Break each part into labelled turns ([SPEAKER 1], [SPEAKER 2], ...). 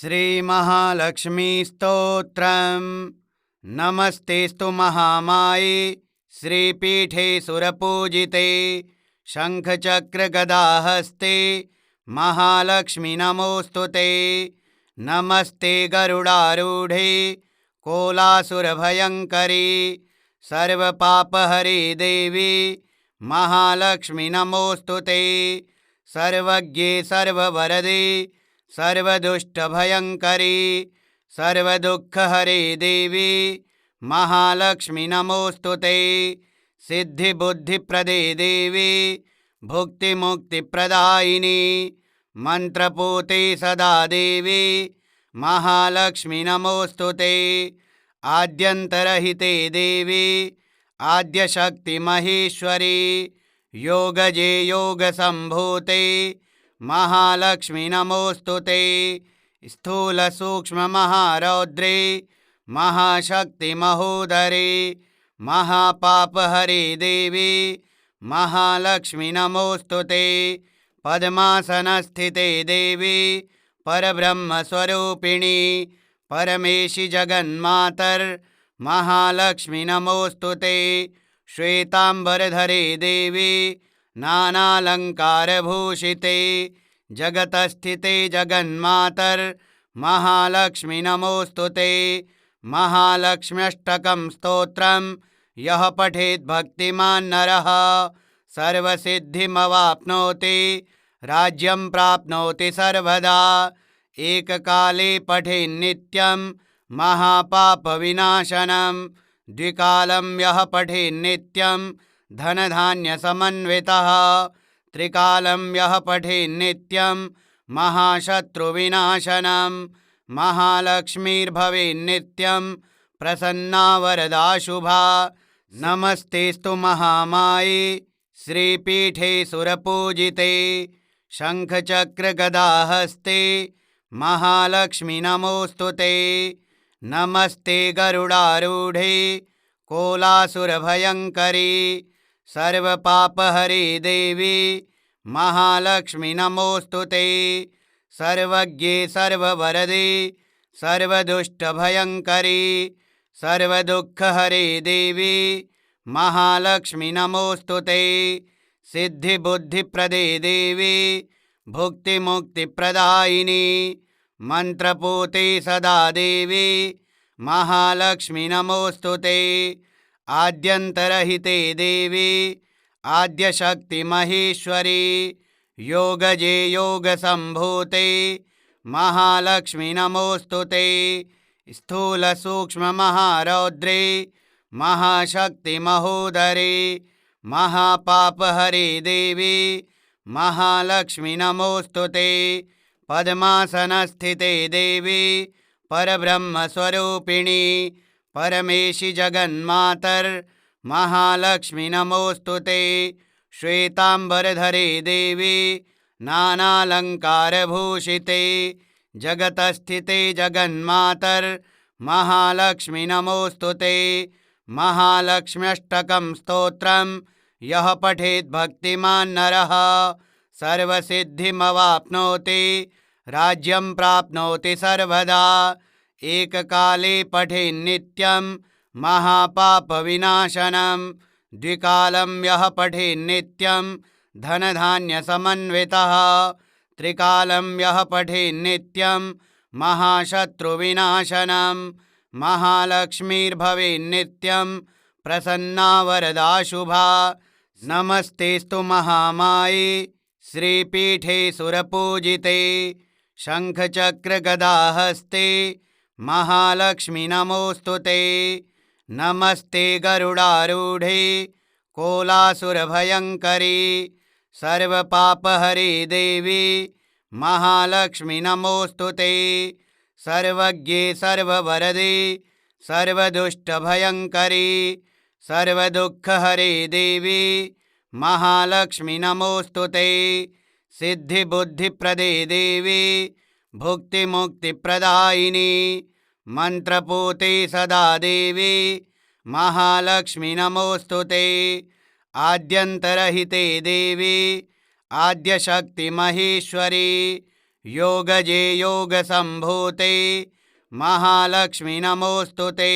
[SPEAKER 1] श्रीमहालक्ष्मीस्तोत्रम्। नमस्तेस्तु महामाये श्रीपीठे सुरपूजिते शङ्खचक्रगदाहस्ते महालक्ष्मी नमोऽस्तुते। नमस्ते गरुडारूढे कोलासुरभयङ्करी सर्वपापहरे देवी महालक्ष्मी नमोऽस्तुते। सर्वज्ञे सर्ववरदे सर्वदुष्टभयङ्करी सर्वदुःखहरे देवी महालक्ष्मी नमोऽस्तुते। सिद्धिबुद्धिप्रदे देवी भुक्तिमुक्तिप्रदायिनी मन्त्रपूते सदा देवी महालक्ष्मी नमोऽस्तुते। आद्यन्तरहिते देवी आद्यशक्तिमहेश्वरी योगजे योगसम्भूते महालक्ष्मी नमोऽस्तुते। स्थूलसूक्ष्ममहारौद्रे महाशक्तिमहोदरे महापापहरे देवी महालक्ष्मी नमोऽस्तुते। पद्मासनस्थिते देवी परब्रह्मस्वरूपिणी परमेशि जगन्मातर् महालक्ष्मी नमोऽस्तुते। श्वेताम्बरधरे देवी नानालङ्कारभूषिते जगतस्थिते जगन्मातर् महालक्ष्मी नमोऽस्तुते। महालक्ष्म्यष्टकं स्तोत्रं यः पठेत् भक्तिमान् नरः सर्वसिद्धिमवाप्नोति राज्यं प्राप्नोति सर्वदा। एककाले पठेन्नित्यं महापापविनाशनं द्विकालं यः पठेन्नित्यं धनधान्यसमन्वितः त्रिकालं यः पठेन्नित्यं महाशत्रुविनाशनं महालक्ष्मीर्भवेन्नित्यं प्रसन्ना वरदा शुभा। नमस्तेस्तु महामाये श्रीपीठे सुरपूजिते शङ्खचक्रगदाहस्ते महालक्ष्मी नमोऽस्तुते। नमस्ते गरुडारूढे कोलासुरभयङ्करी सर्वपापहरे देवी महालक्ष्मी नमोऽस्तुते। सर्वज्ञे सर्ववरदे सर्वदुष्टभयङ्करी सर्वदुःखहरे देवी महालक्ष्मी नमोऽस्तुते। सिद्धिबुद्धिप्रदे देवी भुक्तिमुक्तिप्रदायिनी मन्त्रपूते सदा देवी महालक्ष्मी नमोऽस्तुते। आद्यन्तरहिते देवी आद्यशक्तिमहेश्वरी योगजे योगसम्भूते महालक्ष्मी नमोऽस्तुते। स्थूलसूक्ष्ममहारौद्रे महाशक्तिमहोदरे महापापहरे देवी महालक्ष्मी नमोऽस्तुते। पद्मासनस्थिते देवी परब्रह्मस्वरूपिणी परमेशि जगन्मातर् महालक्ष्मी नमोऽस्तुते। श्वेताम्बरधरे देवी नानालङ्कारभूषिते जगतस्थिते जगन्मातर् महालक्ष्मी नमोऽस्तुते। महालक्ष्म्यष्टकं स्तोत्रं यः पठेत् भक्तिमान् नरः सर्वसिद्धिमवाप्नोति राज्यं प्राप्नोति सर्वदा। एककाले पठेन्नित्यं महापापविनाशनं द्विकालं यः पठेन्नित्यं धनधान्यसमन्वितः त्रिकालं यः पठेन्नित्यं महाशत्रुविनाशनं महालक्ष्मीर्भवेन्नित्यं प्रसन्ना वरदा शुभा। नमस्तेस्तु महामाये श्रीपीठे सुरपूजिते शङ्खचक्रगदाहस्ते महालक्ष्मी नमोऽस्तुते। नमस्ते गरुडारूढे कोलासुरभयङ्करी सर्वपापहरे देवी महालक्ष्मी नमोऽस्तुते। सर्वज्ञे सर्ववरदे सर्वदुष्टभयङ्करी सर्वदुःखहरे देवी महालक्ष्मी नमोऽस्तुते। सिद्धिबुद्धिप्रदे देवी भुक्तिमुक्तिप्रदायिनी मन्त्रपूते सदा देवी महालक्ष्मी नमोऽस्तुते। आद्यन्तरहिते देवी आद्यशक्तिमहेश्वरी योगजे योगसम्भूते महालक्ष्मी नमोऽस्तुते।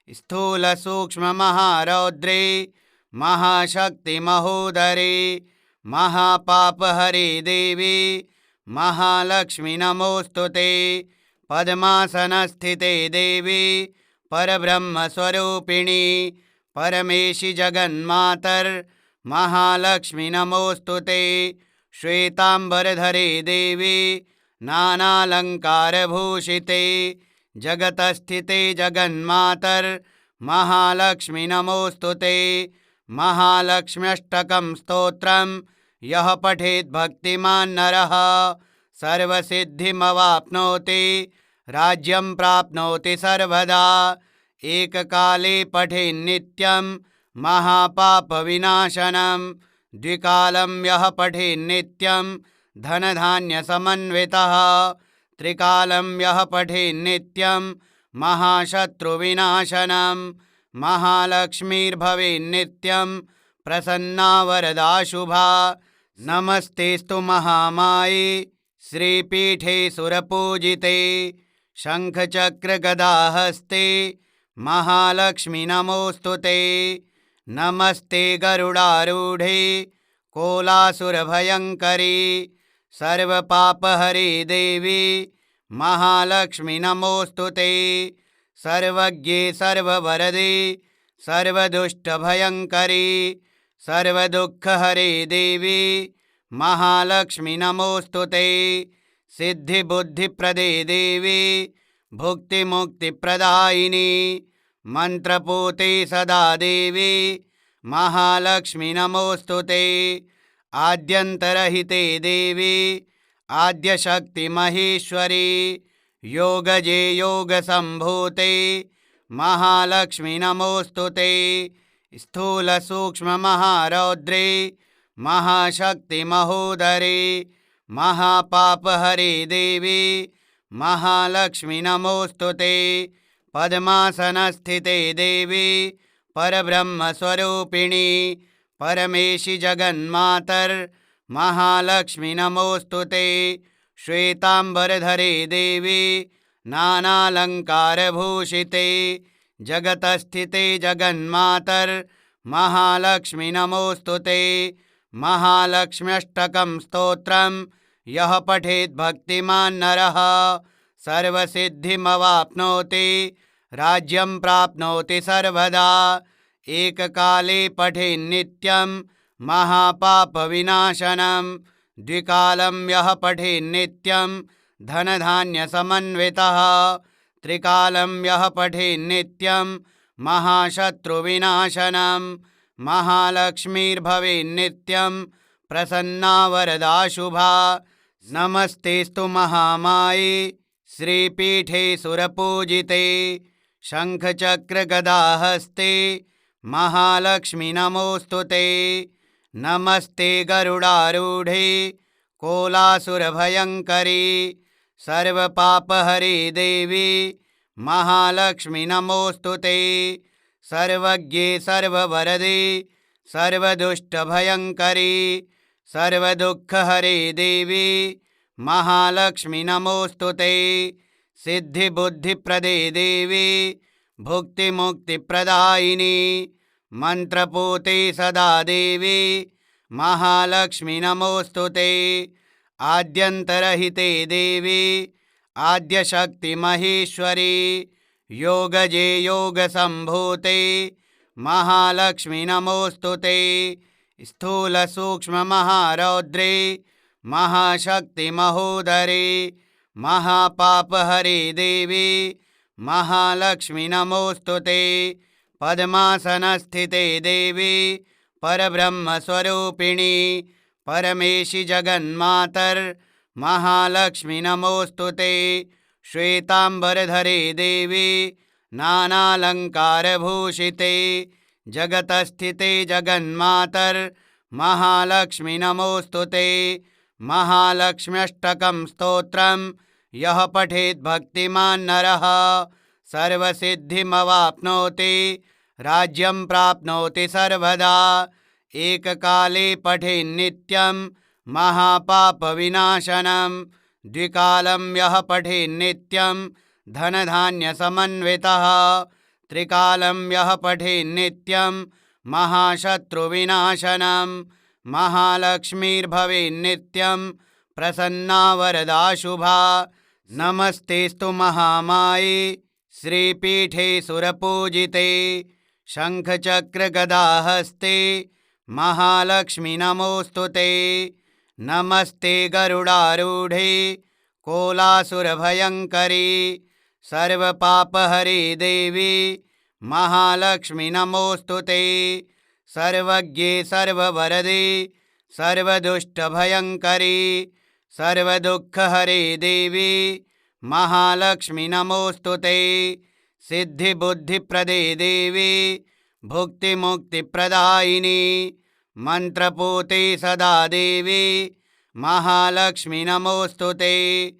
[SPEAKER 1] स्थूलसूक्ष्ममहारौद्रे महाशक्तिमहोदरे महापापहरे देवी महालक्ष्मी नमोऽस्तुते। पद्मासनस्थिते देवी परब्रह्मस्वरूपिणी परमेशि जगन्मातर्महालक्ष्मी नमोऽस्तुते। श्वेताम्बरधरे देवी नानालङ्कारभूषिते जगतस्थिते जगन्मातर्महालक्ष्मी नमोऽस्तुते। महालक्ष्म्यष्टकं स्तोत्रं यः पठेत् भक्तिमान् नरः सर्वसिद्धिमवाप्नोति राज्यं प्राप्नोति सर्वदा। एककाले पठेन्नित्यं महापापविनाशनं द्विकालं यः पठेन्नित्यं धनधान्यसमन्वितः त्रिकालं यः पठेन्नित्यं महाशत्रुविनाशनं महालक्ष्मीर्भवेन्नित्यं प्रसन्ना वरदा शुभा। नमस्तेस्तु महामाये श्रीपीठे सुरपूजिते शङ्खचक्रगदाहस्ते महालक्ष्मी नमोऽस्तुते। नमस्ते गरुडारूढे कोलासुरभयङ्करी सर्वपापहरे देवी महालक्ष्मी नमोऽस्तुते। सर्वज्ञे सर्ववरदे सर्वदुष्टभयङ्करी सर्वदुःखहरे देवी महालक्ष्मी नमोऽस्तुते। सिद्धिबुद्धिप्रदे देवी भुक्तिमुक्तिप्रदायिनी मन्त्रपूते सदा देवी महालक्ष्मी नमोऽस्तुते। आद्यन्तरहिते देवी आद्यशक्तिमहेश्वरी योगजे योगसम्भूते महालक्ष्मी नमोऽस्तुते। स्थूलसूक्ष्ममहारौद्रे महाशक्तिमहोदरे महापापहरे देवी महालक्ष्मी नमोऽस्तुते। पद्मासनस्थिते देवी परब्रह्मस्वरूपिणी परमेशि जगन्मातर्महालक्ष्मी नमोऽस्तुते। श्वेताम्बरधरे देवी नानालङ्कारभूषिते जगतस्थिते जगन्मातर्महालक्ष्मी नमोऽस्तुते। महालक्ष्म्यष्टकं स्तोत्रं यः पठेत् भक्तिमान् नरः सर्वसिद्धिमवाप्नोति राज्यं प्राप्नोति सर्वदा। एककाले पठेन्नित्यं महापापविनाशनं द्विकालं यः पठेन्नित्यं धनधान्यसमन्वितः त्रिकालं यः पठेन्नित्यं महाशत्रुविनाशनं महालक्ष्मीर्भवेन्नित्यं प्रसन्ना वरदा शुभा। नमस्तेस्तु महामाये श्रीपीठे सुरपूजिते शङ्खचक्रगदाहस्ते महालक्ष्मी नमोऽस्तुते। नमस्ते गरुडारूढे कोलासुरभयङ्करी सर्वपापहरे देवी महालक्ष्मी नमोऽस्तुते। सर्वज्ञे सर्ववरदे सर्वदुष्टभयङ्करी सर्वदुःखहरे देवी महालक्ष्मी नमोऽस्तुते। सिद्धिबुद्धिप्रदे देवी भुक्तिमुक्तिप्रदायिनी मन्त्रपूते सदा देवी महालक्ष्मी नमोऽस्तुते। आद्यन्तरहिते देवी आद्यशक्तिमहेश्वरी योगजे योगसम्भूते महालक्ष्मी नमोऽस्तुते। स्थूलसूक्ष्ममहारौद्रे महाशक्तिमहोदरे महापापहरे देवी महालक्ष्मी नमोऽस्तुते। पद्मासनस्थिते देवी परब्रह्मस्वरूपिणी परमेशि जगन्मातर्महालक्ष्मी नमोऽस्तुते। श्वेताम्बरधरे देवी नानालङ्कारभूषिते जगतस्थिते जगन्मातर्महालक्ष्मी नमोऽस्तुते। महालक्ष्म्यष्टकं स्तोत्रं यः पठेत् भक्तिमान् नरः सर्वसिद्धिमवाप्नोति राज्यं प्राप्नोति सर्वदा। एककाले पठेन्नित्यं महापापविनाशनं द्विकालं यः पठेन्नित्यं धनधान्यसमन्वितः त्रिकालं यः पठेन्नित्यं महाशत्रुविनाशनं महालक्ष्मीर्भवेन्नित्यं प्रसन्ना वरदा शुभा। नमस्तेस्तु महामाये श्रीपीठे सुरपूजिते शङ्खचक्रगदाहस्ते महालक्ष्मी नमोऽस्तुते। नमस्ते गरुडारूढे कोलासुरभयङ्करी सर्वपापहरे देवी महालक्ष्मी नमोऽस्तुते। सर्वज्ञे सर्ववरदे सर्वदुष्टभयङ्करी सर्वदुःखहरे देवी महालक्ष्मी नमोऽस्तुते। सिद्धिबुद्धिप्रदे देवी भुक्तिमुक्तिप्रदायिनी मंत्रपूते सदा देवी महालक्ष्मी नमोऽस्तुते।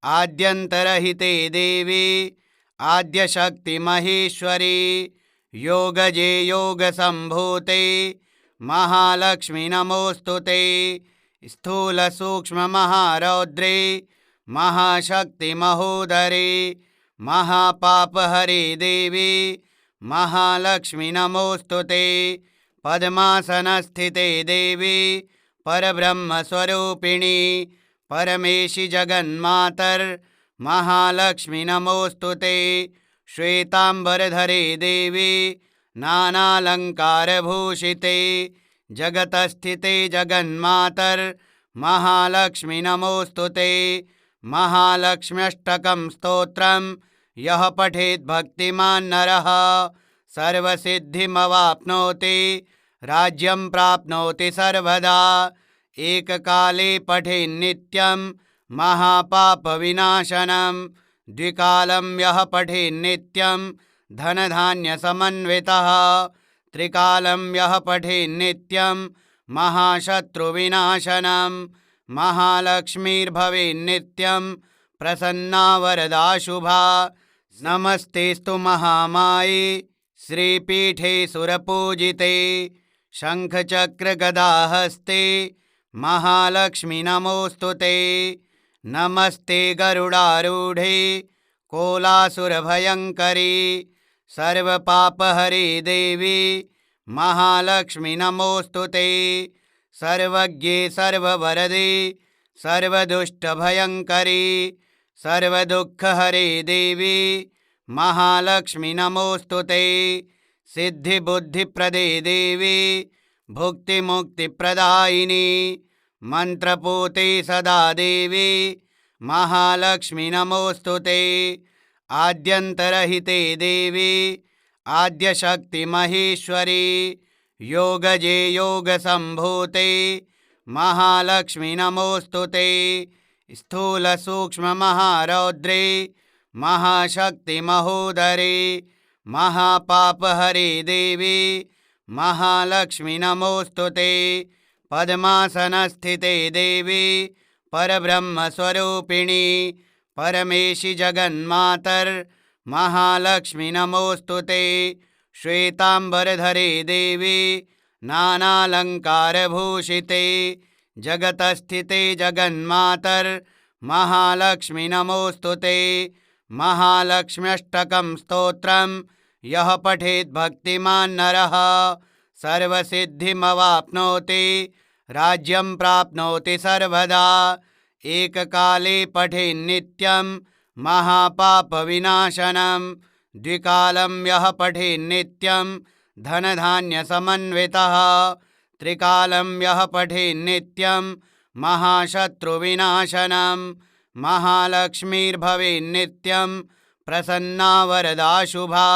[SPEAKER 1] आद्यन्तरहिते देवी आद्यशक्तिमहेश्वरी योगजे योगसम्भूते महालक्ष्मी नमोऽस्तुते। स्थूलसूक्ष्ममहारौद्रे महाशक्तिमहोदरे महापापहरे देवी महालक्ष्मी नमोऽस्तुते। पद्मासनस्थिते देवी परब्रह्मस्वरूपिणी परमेशि जगन्मातर् महालक्ष्मी नमोऽस्तुते। श्वेताम्बरधरे देवी नानालङ्कारभूषिते जगतस्थिते जगन्मातर् महालक्ष्मी नमोऽस्तुते। महालक्ष्म्यष्टकं स्तोत्रं यः पठेत् भक्तिमान् नरः सर्वसिद्धिमवाप्नोति राज्यं प्राप्नोति सर्वदा। एककाले पठेन्नित्यं महापापविनाशनं द्विकालं यः पठेन्नित्यं धनधान्यसमन्वितः त्रिकालं यः पठेन्नित्यं महाशत्रुविनाशनं महालक्ष्मीर्भवेन्नित्यं प्रसन्ना वरदा शुभा। नमस्तेस्तु महामाये श्रीपीठे सुरपूजिते शङ्खचक्रगदाहस्ते महालक्ष्मी नमोऽस्तुते। नमस्ते गरुडारूढे कोलासुरभयङ्करी सर्वपापहरे देवी महालक्ष्मी नमोऽस्तुते। सर्वज्ञे सर्ववरदे सर्वदुष्टभयङ्करी सर्वदुःखहरे देवी महालक्ष्मी नमोऽस्तुते। सिद्धिबुद्धिप्रदे देवी भुक्तिमुक्तिप्रदायिनी मंत्रपूते सदा देवी महालक्ष्मी नमोऽस्तुते। आद्यन्तरहिते देवी आद्यशक्तिमहेश्वरी योगजे योगसम्भूते महालक्ष्मी नमोऽस्तुते। स्थूलसूक्ष्ममहारौद्रे महाशक्तिमहोदरे महापापहरे देवी महालक्ष्मी नमोऽस्तुते। पद्मासनस्थिते देवी परब्रह्मस्वरूपिणी परमेशि जगन्मातर् महालक्ष्मी नमोऽस्तुते। श्वेताम्बरधरे देवी नानालङ्कारभूषिते जगतस्थिते जगन्मातर् महालक्ष्मी नमोऽस्तुते। महालक्ष्म्यष्टकं स्तोत्रं यः पठेत् भक्तिमान् नरः सर्वसिद्धिमवाप्नोति राज्यं प्राप्नोति सर्वदा। एककाले पठेन्नित्यं महापापविनाशनं द्विकालं यः पठेन्नित्यं धनधान्यसमन्वितः त्रिकालं यः पठेन्नित्यं महाशत्रुविनाशनं महालक्ष्मीर्भवेन्नित्यं प्रसन्ना वरदा शुभा।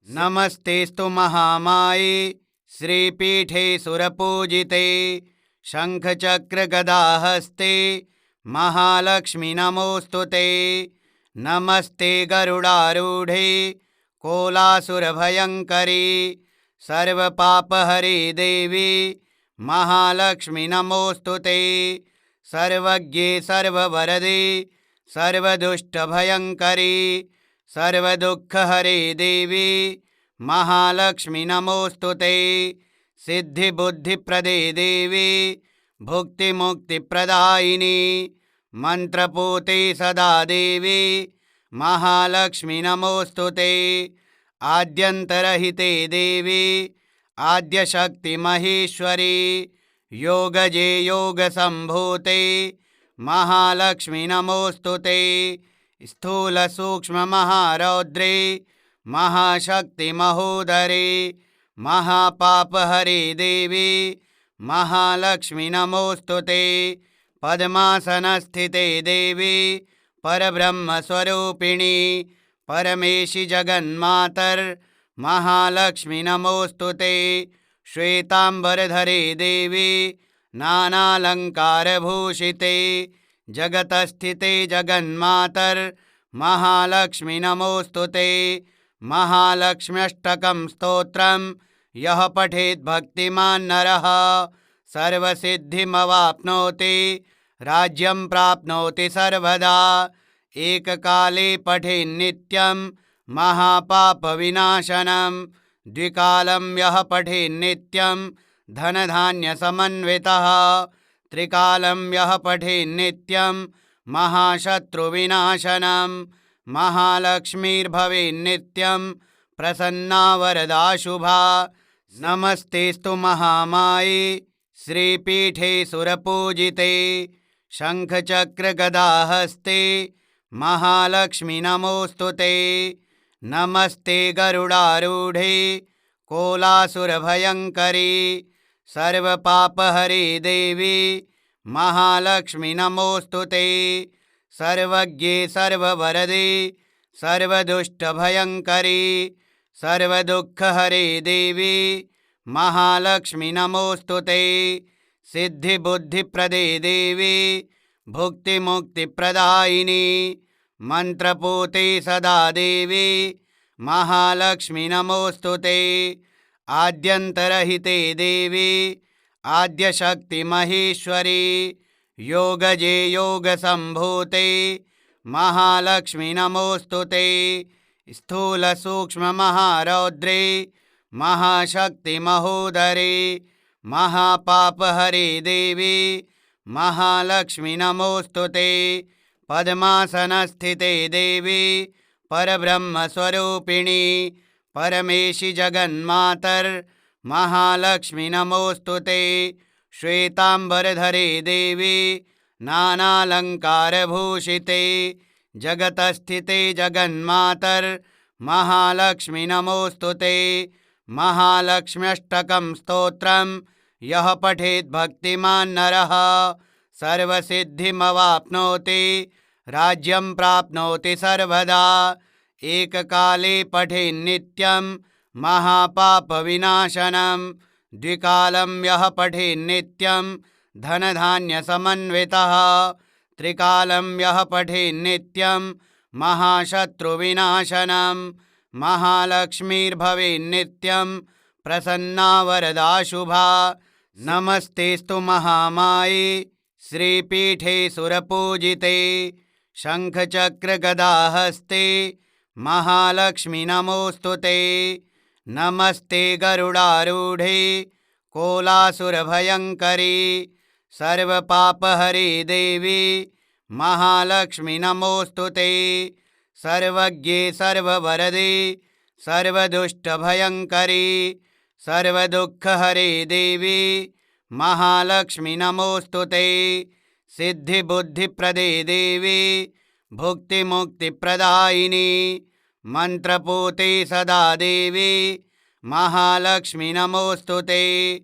[SPEAKER 1] नमस्तेस्तु महामाये श्रीपीठे सुरपूजिते शङ्खचक्रगदाहस्ते महालक्ष्मी नमोऽस्तुते। नमस्ते गरुडारूढे कोलासुरभयङ्करी सर्वपापहरे देवी महालक्ष्मी नमोऽस्तुते। सर्वज्ञे सर्ववरदे सर्वदुष्टभयङ्करी सर्वदुःखहरे देवी महालक्ष्मी नमोऽस्तुते। सिद्धिबुद्धिप्रदे देवी भुक्तिमुक्तिप्रदायिनी मन्त्रपूते सदा देवी महालक्ष्मी नमोऽस्तुते। आद्यन्तरहिते देवी आद्यशक्तिमहेश्वरी योगजे योगसम्भूते महालक्ष्मी नमोऽस्तुते। स्थूलसूक्ष्ममहारौद्रे महाशक्तिमहोदरे महापापहरे देवी महालक्ष्मी नमोऽस्तुते। पद्मासनस्थिते देवी परब्रह्मस्वरूपिणी परमेशि जगन्मातर् महालक्ष्मी नमोऽस्तुते। श्वेताम्बरधरे देवी नानालङ्कारभूषिते जगतस्थिते जगन्मातर् महालक्ष्मी नमोऽस्तुते। महालक्ष्म्यष्टकं स्तोत्रं यः पठेत् भक्तिमान् नरः सर्वसिद्धिमवाप्नोति राज्यं प्राप्नोति सर्वदा। एककाले पठेन्नित्यं महापापविनाशनं द्विकालं यः पठेन्नित्यं धनधान्यसमन्वितः त्रिकालं यः पठेन्नित्यं महाशत्रुविनाशनं महालक्ष्मीर्भवेन्नित्यं प्रसन्ना वरदा शुभा। नमस्तेस्तु महामाये श्रीपीठे सुरपूजिते शङ्खचक्रगदाहस्ते महालक्ष्मी नमोऽस्तुते। नमस्ते गरुडारूढे कोलासुरभयङ्करी सर्वपापहरे देवी महालक्ष्मी नमोऽस्तुते। सर्वज्ञे सर्ववरदे सर्वदुष्टभयङ्करी सर्वदुःखहरे देवी महालक्ष्मी नमोऽस्तुते। सिद्धिबुद्धिप्रदे देवी भुक्तिमुक्तिप्रदायिनी मन्त्रपूते सदा देवी महालक्ष्मी नमोऽस्तुते। आद्यन्तरहिते देवी आद्यशक्तिमहेश्वरी योगजे योगसम्भूते महालक्ष्मी नमोऽस्तुते। स्थूलसूक्ष्ममहारौद्रे महाशक्तिमहोदरे महापापहरे देवी महालक्ष्मी नमोऽस्तुते। पद्मासनस्थिते देवी परब्रह्मस्वरूपिणी परमेशि जगन्मातर् महालक्ष्मी नमोऽस्तुते। श्वेताम्बरधरे देवी नानालङ्कारभूषिते जगतस्थिते जगन्मातर् महालक्ष्मी नमोऽस्तुते। महालक्ष्म्यष्टकं स्तोत्रं यः पठेत् भक्तिमान् नरः सर्वसिद्धिमवाप्नोति राज्यं प्राप्नोति सर्वदा। एककाले पठेन्नित्यं महापापविनाशनं द्विकालं यः पठेन्नित्यं धनधान्यसमन्वितः त्रिकालं यः पठेन्नित्यं महाशत्रुविनाशनं महालक्ष्मीर्भवेन्नित्यं प्रसन्ना वरदा शुभा। नमस्तेस्तु महामाये श्रीपीठे सुरपूजिते शङ्खचक्रगदाहस्ते महालक्ष्मी नमोऽस्तुते। नमस्ते गरुडारूढे कोलासुरभयङ्करी सर्वपापहरे देवी महालक्ष्मी नमोऽस्तुते। सर्वज्ञे सर्ववरदे सर्वदुष्टभयङ्करी सर्वदुःखहरे देवी महालक्ष्मी नमोऽस्तुते। सिद्धिबुद्धिप्रदे देवी भुक्तिमुक्तिप्रदायिनी मन्त्रपूते सदा देवी महालक्ष्मी नमोऽस्तुते।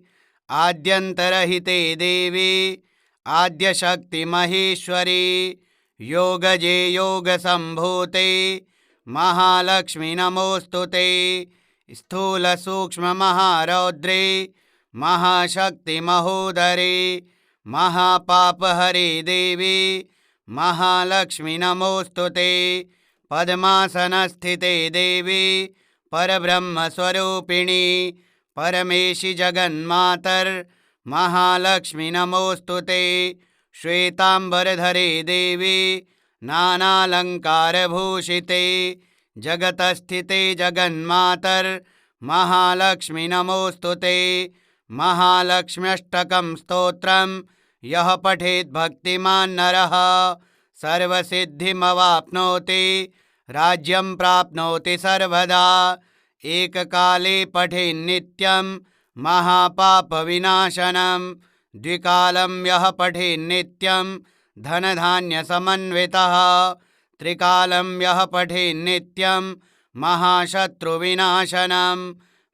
[SPEAKER 1] आद्यन्तरहिते देवी आद्यशक्तिमहेश्वरी योगजे योगसम्भूते महालक्ष्मी नमोऽस्तुते। स्थूलसूक्ष्ममहारौद्रे महाशक्तिमहोदरे महापापहरे देवी महालक्ष्मी नमोऽस्तुते। पद्मासनस्थिते देवी परब्रह्मस्वरूपिणी परमेशि जगन्मातर् महालक्ष्मी नमोऽस्तुते। श्वेताम्बरधरे देवी नानालङ्कारभूषिते जगतस्थिते जगन्मातर् महालक्ष्मी नमोऽस्तुते। महालक्ष्म्यष्टकं स्तोत्रं यः पठेत् भक्तिमान् नरः सर्वसिद्धिमवाप्नोति राज्यं प्राप्नोति सर्वदा। एककाले पठेन्नित्यं महापापविनाशनं द्विकालं यः पठेन्नित्यं धनधान्यसमन्वितः त्रिकालं यः पठेन्नित्यं महाशत्रुविनाशनं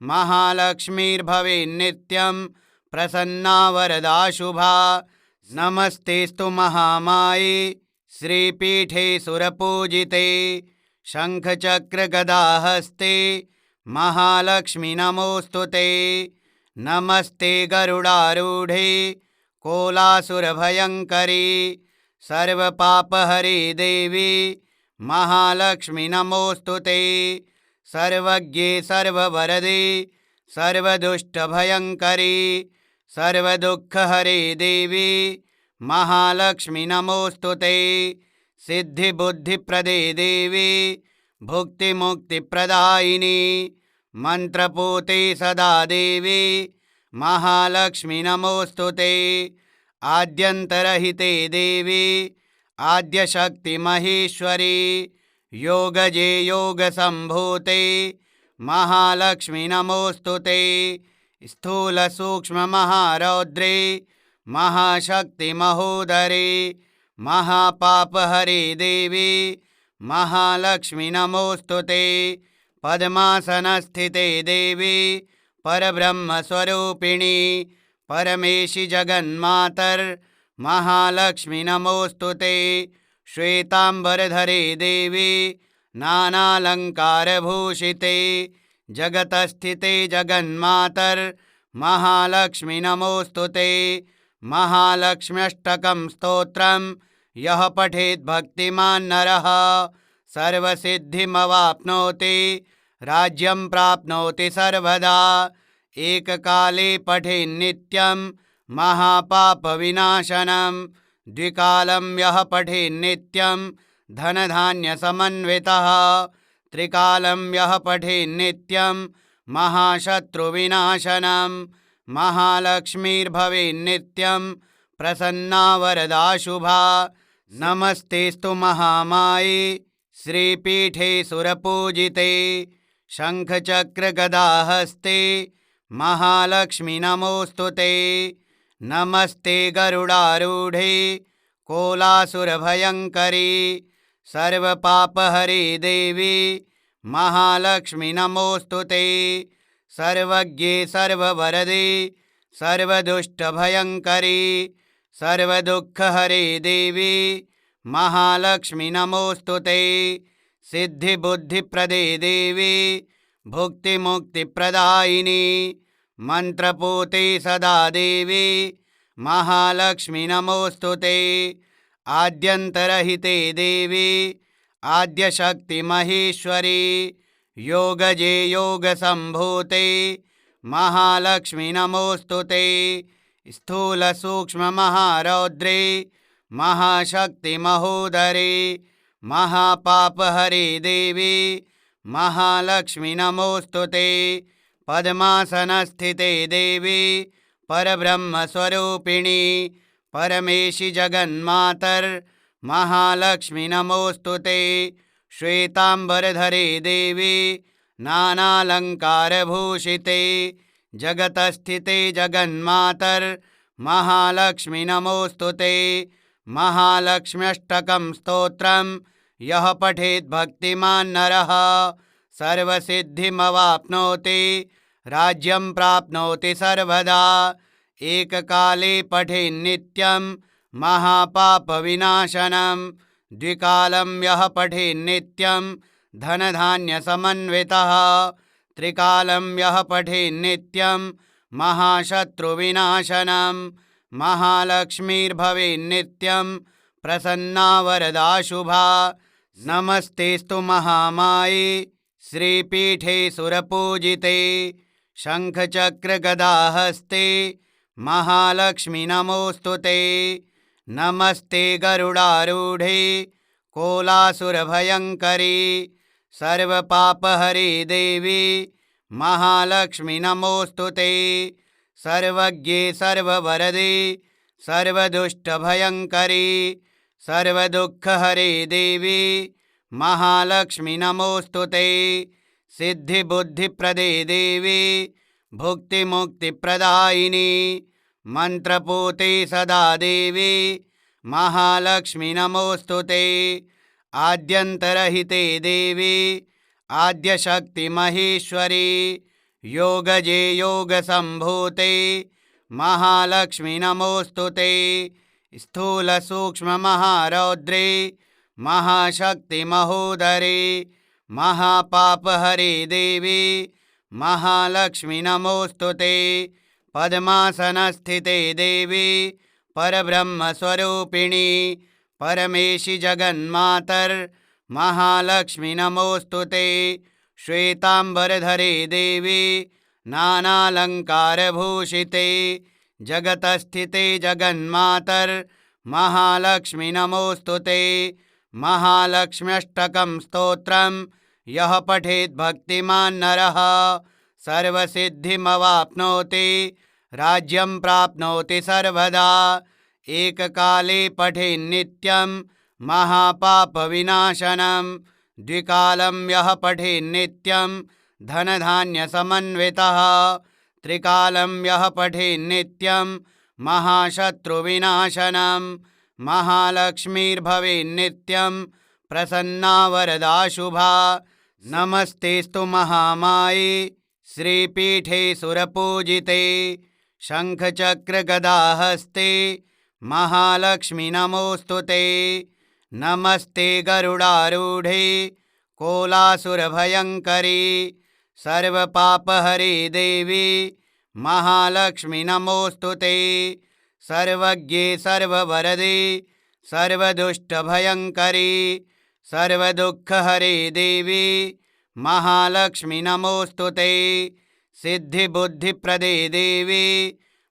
[SPEAKER 1] महालक्ष्मीर्भवेन्नित्यं प्रसन्ना वरदा शुभा। नमस्तेस्तु महामाये श्रीपीठे सुरपूजिते शङ्खचक्रगदाहस्ते महालक्ष्मी नमोऽस्तुते। नमस्ते गरुडारूढे कोलासुरभयङ्करी सर्वपापहरे देवी महालक्ष्मी नमोऽस्तुते। सर्वज्ञे सर्ववरदे सर्वदुष्टभयङ्करी सर्वदुःखहरे देवी महालक्ष्मी नमोऽस्तुते। सिद्धिबुद्धिप्रदे देवी भुक्तिमुक्तिप्रदायिनी मन्त्रपूते सदा देवी महालक्ष्मी नमोऽस्तुते। आद्यन्तरहिते देवी आद्यशक्तिमहेश्वरी योगजे योगसम्भूते महालक्ष्मी नमोऽस्तुते। स्थूलसूक्ष्ममहारौद्रे महाशक्तिमहोदरे महापापहरे देवी महालक्ष्मी नमोऽस्तुते। पद्मासनस्थिते देवी परब्रह्मस्वरूपिणी परमेशि जगन्मातर् महालक्ष्मी नमोऽस्तुते। श्वेताम्बरधरे देवी नानालङ्कारभूषिते जगतस्थिते जगन्मातर् महालक्ष्मी नमोऽस्तुते। महालक्ष्म्यष्टकं स्तोत्रं यः पठेत् भक्तिमान् नरः सर्वसिद्धिमवाप्नोति राज्यं प्राप्नोति सर्वदा। एककाले पठेन्नित्यं महापापविनाशनं द्विकालं यः पठेन्नित्यं धनधान्यसमन्वितः त्रिकालं यः पठेन्नित्यं महाशत्रुविनाशनं महालक्ष्मीर्भवेन्नित्यं प्रसन्ना वरदा शुभा। नमस्तेस्तु महामाये श्रीपीठे सुरपूजिते शङ्खचक्रगदाहस्ते महालक्ष्मी नमोऽस्तुते। नमस्ते गरुडारूढे कोलासुरभयङ्करी सर्वपापहरे देवी महालक्ष्मी नमोऽस्तुते। सर्वज्ञे सर्ववरदे सर्वदुष्टभयङ्करी सर्वदुःखहरे देवी महालक्ष्मी नमोऽस्तुते। सिद्धिबुद्धिप्रदे देवी भुक्तिमुक्तिप्रदायिनी मन्त्रपूते सदा देवी महालक्ष्मी नमोऽस्तुते। आद्यन्तरहिते देवी आद्यशक्तिमहेश्वरी योगजे योगसम्भूते महालक्ष्मी नमोऽस्तुते। स्थूलसूक्ष्ममहारौद्रे महाशक्तिमहोदरे महापापहरे देवी महालक्ष्मी नमोऽस्तुते। पद्मासनस्थिते देवी परब्रह्मस्वरूपिणी परमेशि जगन्मातर् महालक्ष्मी नमोऽस्तुते। श्वेताम्बरधरे देवी नानालङ्कारभूषिते जगतस्थिते जगन्मातर् महालक्ष्मी नमोऽस्तुते। महालक्ष्म्यष्टकं स्तोत्रं यः पठेत् भक्तिमान् नरः सर्वसिद्धिमवाप्नोति राज्यं प्राप्नोति सर्वदा। एककाले पठेन्नित्यं महापापविनाशनं द्विकालं यः पठेन्नित्यं धनधान्यसमन्वितः त्रिकालं यः पठेन्नित्यं महाशत्रुविनाशनं महालक्ष्मीर्भवेन्नित्यं प्रसन्ना वरदा शुभा। नमस्तेस्तु महामाये श्रीपीठे सुरपूजिते शङ्खचक्रगदाहस्ते महालक्ष्मी नमोऽस्तुते। नमस्ते गरुडारूढे कोलासुरभयङ्करी सर्वपापहरे देवी महालक्ष्मी नमोऽस्तुते। सर्वज्ञे सर्ववरदे सर्वदुष्टभयङ्करी सर्वदुःखहरे देवी महालक्ष्मी नमोऽस्तु ते। सिद्धिबुद्धिप्रदे देवी भुक्तिमुक्तिप्रदायिनी मन्त्रपूते सदा देवी महालक्ष्मी नमोऽस्तु ते। आद्यन्तरहिते देवी आद्यशक्तिमहेश्वरी योगजे योगसम्भूते महालक्ष्मी नमोऽस्तु ते। स्थूलसूक्ष्ममहारौद्रे महाशक्तिमहोदरे महापापहरे देवी महालक्ष्मी नमोऽस्तु ते। पद्मासनस्थिते देवी परब्रह्मस्वरूपिणी परमेशि जगन्मातर् महालक्ष्मी नमोऽस्तु ते। श्वेताम्बरधरे देवी नानालङ्कारभूषिते जगतस्थिते जगन्मातर् महालक्ष्मी नमोऽस्तु ते। महालक्ष्म्यष्टकं स्तोत्रं यः पठेत् भक्तिमान् नरः सर्वसिद्धिमवाप्नोति राज्यं प्राप्नोति सर्वदा। एककाले पठेन्नित्यं महापापविनाशनं द्विकालं यः पठेन्नित्यं धनधान्यसमन्वितः त्रिकालं यः पठेन्नित्यं महाशत्रुविनाशनं महालक्ष्मीर्भवेन्नित्यं प्रसन्ना वरदा शुभा। नमस्तेस्तु महामाये श्रीपीठे सुरपूजिते शङ्खचक्रगदाहस्ते महालक्ष्मी नमोऽस्तु ते। नमस्ते गरुडारूढे कोलासुरभयङ्करी सर्वपापहरे देवी महालक्ष्मी नमोऽस्तु ते। सर्वज्ञे सर्ववरदे सर्वदुष्टभयङ्करी सर्वदुःखहरे देवी महालक्ष्मी नमोऽस्तु ते। सिद्धिबुद्धिप्रदे देवी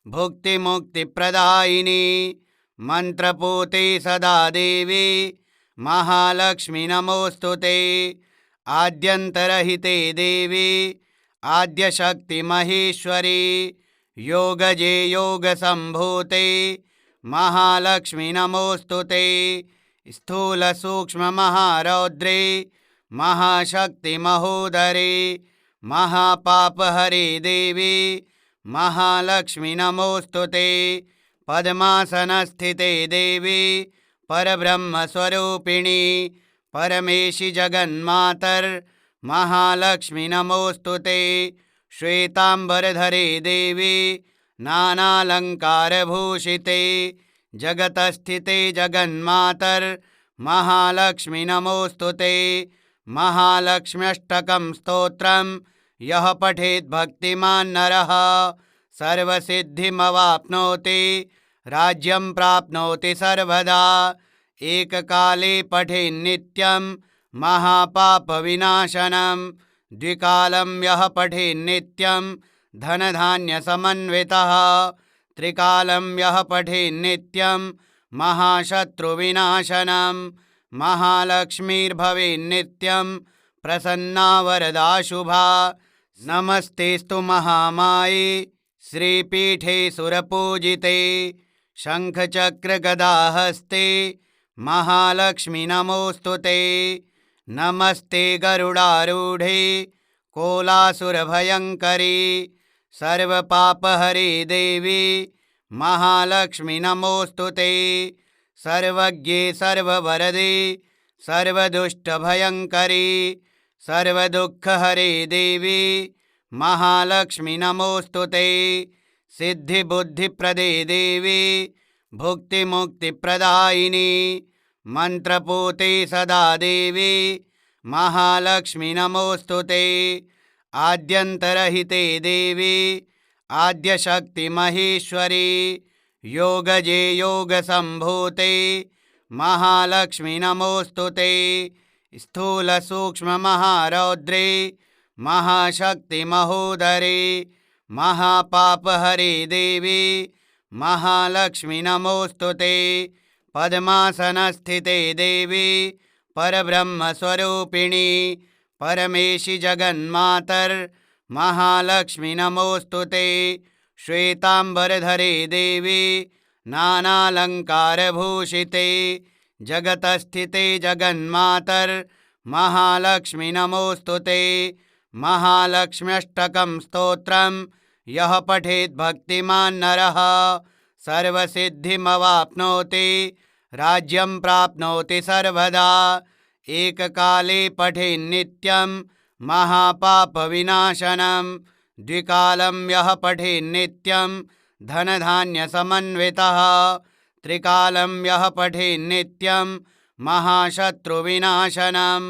[SPEAKER 1] भुक्तिमुक्तिप्रदायिनी मन्त्रपूते सदा देवी महालक्ष्मी नमोऽस्तु ते। आद्यन्तरहिते देवी आद्यशक्तिमहेश्वरी योगजे योगसम्भूते महालक्ष्मी नमोऽस्तु ते। स्थूलसूक्ष्ममहारौद्रे महाशक्तिमहोदरे महापापहरे देवी महालक्ष्मी नमोऽस्तु ते। पद्मासनस्थिते देवी परब्रह्मस्वरूपिणी परमेशि जगन्मातर् महालक्ष्मी नमोऽस्तु ते। श्वेताम्बरधरे देवी नानालङ्कारभूषिते जगतस्थिते जगन्मातर् महालक्ष्मी नमोऽस्तु ते। महालक्ष्म्यष्टकं स्तोत्रं यः पठेत् भक्तिमान् नरः सर्वसिद्धिमवाप्नोति राज्यं प्राप्नोति सर्वदा। एककाले पठेन्नित्यं महापापविनाशनं द्विकालं यः पठेन्नित्यं धनधान्यसमन्वितः त्रिकालं यः पठेन्नित्यं महाशत्रुविनाशनं महालक्ष्मीर्भवेन्नित्यं प्रसन्ना वरदा शुभा। नमस्तेस्तु महामाये श्रीपीठे सुरपूजिते शङ्खचक्रगदाहस्ते महालक्ष्मी नमोऽस्तु ते। नमस्ते गरुडारूढे कोलासुरभयङ्करी सर्वपापहरे देवी महालक्ष्मी नमोऽस्तु ते। सर्वज्ञे सर्ववरदे सर्वदुष्टभयङ्करी सर्वदुःखहरे देवी महालक्ष्मी नमोऽस्तु ते। सिद्धिबुद्धिप्रदे देवी भुक्तिमुक्तिप्रदायिनी मन्त्रपूते सदा देवी महालक्ष्मी नमोऽस्तु ते। आद्यन्तरहिते देवी आद्यशक्तिमहेश्वरी योगजे योगसम्भूते महालक्ष्मी नमोऽस्तु ते। स्थूलसूक्ष्ममहारौद्रे महाशक्तिमहोदरे महापापहरे देवी महालक्ष्मी नमोऽस्तु ते। पद्मासनस्थिते देवी परब्रह्मस्वरूपिणी परमेशि जगन्मातर् महालक्ष्मी नमोऽस्तु ते। श्वेताम्बरधरे देवी नानालङ्कारभूषिते जगतस्थिते जगन्मातर्महालक्ष्मी नमोऽस्तु ते। महालक्ष्म्यष्टकं स्तोत्रं यः पठेत् भक्तिमान् नरः सर्वसिद्धिमवाप्नोति राज्यं प्राप्नोति सर्वदा। एककाले पठेन्नित्यं महापापविनाशनं द्विकालं यः पठेन्नित्यं धनधान्यसमन्वितः त्रिकालं यः पठेन्नित्यं महाशत्रुविनाशनं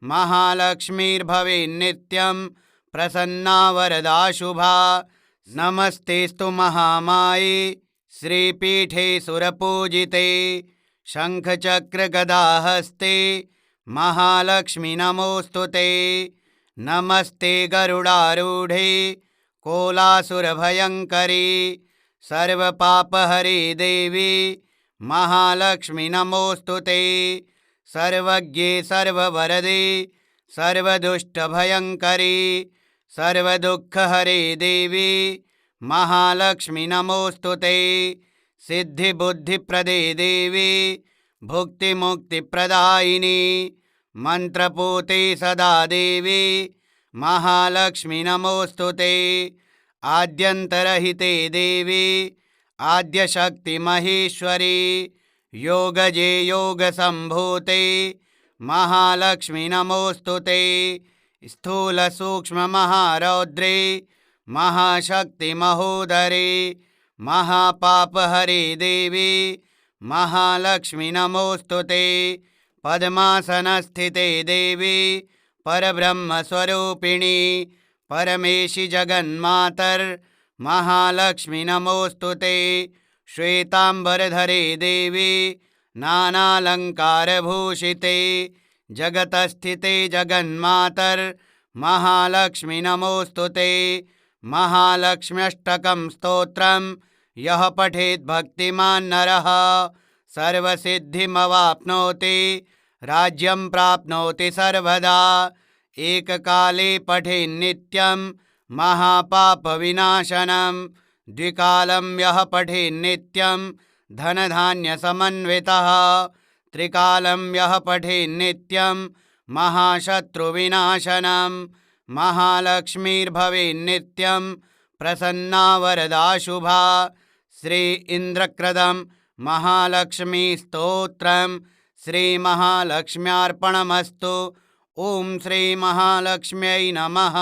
[SPEAKER 1] महालक्ष्मीर्भवेन्नित्यं प्रसन्ना वरदा शुभा। नमस्तेस्तु महामाये श्रीपीठे सुरपूजिते शङ्खचक्रगदाहस्ते महालक्ष्मी नमोऽस्तु ते। नमस्ते गरुडारूढे कोलासुरभयङ्करी सर्वपापहरे देवी महालक्ष्मी नमोऽस्तु ते। सर्वज्ञे सर्ववरदे सर्वदुष्टभयङ्करी सर्वदुःखहरे देवी महालक्ष्मी नमोऽस्तु ते। सिद्धिबुद्धिप्रदे देवी भुक्तिमुक्तिप्रदायिनी मन्त्रपूते सदा देवी महालक्ष्मी नमोऽस्तु ते। आद्यन्तरहिते देवी आद्यशक्तिमहेश्वरी योगजे योगसम्भूते महालक्ष्मी नमोऽस्तु ते। स्थूलसूक्ष्ममहारौद्रे महाशक्तिमहोदरे महापापहरे देवी महालक्ष्मी नमोऽस्तु ते। पद्मासनस्थिते देवी परब्रह्मस्वरूपिणी परमेशि जगन्मातर्महालक्ष्मी नमोऽस्तु ते। श्वेताम्बरधरे देवी नानालङ्कारभूषिते जगतस्थिते जगन्मातर्महालक्ष्मी नमोऽस्तु ते। महालक्ष्म्यष्टकं स्तोत्रं यः पठेत् भक्तिमान् नरः सर्वसिद्धिमवाप्नोति राज्यं प्राप्नोति सर्वदा। एककाले पठेन्नित्यं महापापविनाशनं द्विकालं यः पठेन्नित्यं धनधान्यसमन्वितः त्रिकालं यः पठेन्नित्यं महाशत्रुविनाशनं महालक्ष्मीर्भवेन्नित्यं प्रसन्ना वरदा शुभा। श्री इन्द्रक्रदं महालक्ष्मी स्तोत्रं श्रीमहालक्ष्म्यार्पणमस्तु। ॐ श्री महालक्ष्म्यै नमः।